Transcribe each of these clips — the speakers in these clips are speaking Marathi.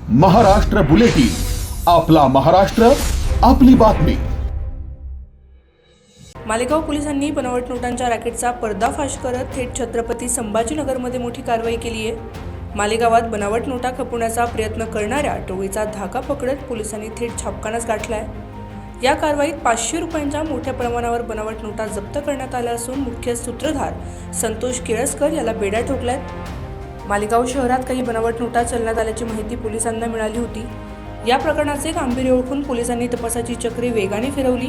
महाराष्ट्र बुलेटिन, आपला महाराष्ट्र, आपली बातमी। मालेगाव पोलिसांनी बनावट नोटांच्या रॅकेटचा पर्दाफाश करत थेट छत्रपती संभाजीनगरमध्ये मोठी कारवाई केली आहे। मालेगावात बनावट नोटा खपवण्याचा प्रयत्न करणाऱ्या टोळीचा धागा पकडत पोलिसांनी थेट छापखानाच गाठलाय। या कारवाईत 500 रुपयांच्या मोठ्या प्रमाणावर बनावट नोटा जप्त करण्यात आल्या असून मुख्य सूत्रधार संतोष केळसकर याला बेड्या ठोकल्यात। मालेगाव शहरात काही बनावट नोटा चलनात आल्याची माहिती पोलिसांना मिळाली होती। या प्रकरणाचे गांभीर्य ओळखून पोलिसांनी तपासाची चक्रे वेगाने फिरवली।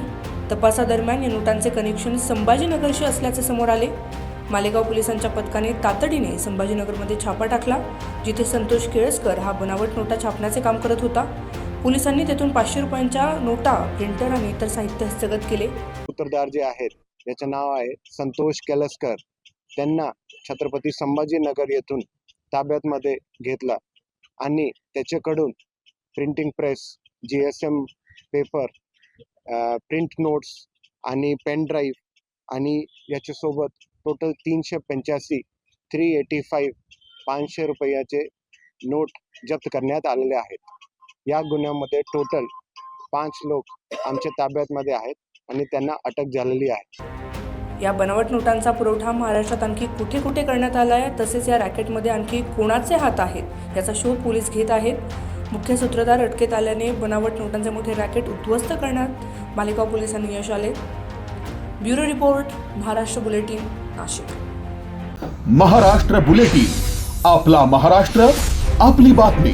तपासादरम्यान या नोटांचे कनेक्शन संभाजीनगरशी असल्याचे समोर आले। मालेगाव पोलिसांच्या पथकाने तातडीने संभाजीनगरमध्ये छापा टाकला, जिथे संतोष केळसकर हा बनावट नोटा छापण्याचे काम करत होता। पोलिसांनी तेथून 500 रुपयांच्या नोटा, प्रिंटर आणि इतर साहित्य हस्तगत केले। सूत्रधार जे आहेत याचे नाव आहे संतोष केळसकर। त्यांना छत्रपती संभाजीनगर येथून ताब्यातमध्ये घेतला आणि त्याच्याकडून printing press, GSM paper, print notes आणि पेन ड्राईव्ह आणि याच्यासोबत टोटल 385 500 रुपयाचे नोट जप्त करण्यात आलेले आहेत। या गुन्ह्यामध्ये टोटल 5 लोक आमच्या ताब्यातमध्ये आहेत आणि त्यांना अटक झालेली आहे। या बनावट नोटांचा पुरवठा महाराष्ट्रात आणखी कुठे कुठे करण्यात आला आहे, तसेच या रॅकेटमध्ये आणखी कोणाचे हात आहेत याचा शोध पोलीस घेत आहेत। मुख्य सूत्रधार अटकेत आल्याने बनावट नोटांचे मोठे रॅकेट उद्ध्वस्त करण्यात मालेगाव पोलिसांनी यश आले। Bureau report, Maharashtra bulletin, Nashik. Maharashtra bulletin, आपला महाराष्ट्र, आपली बातमी।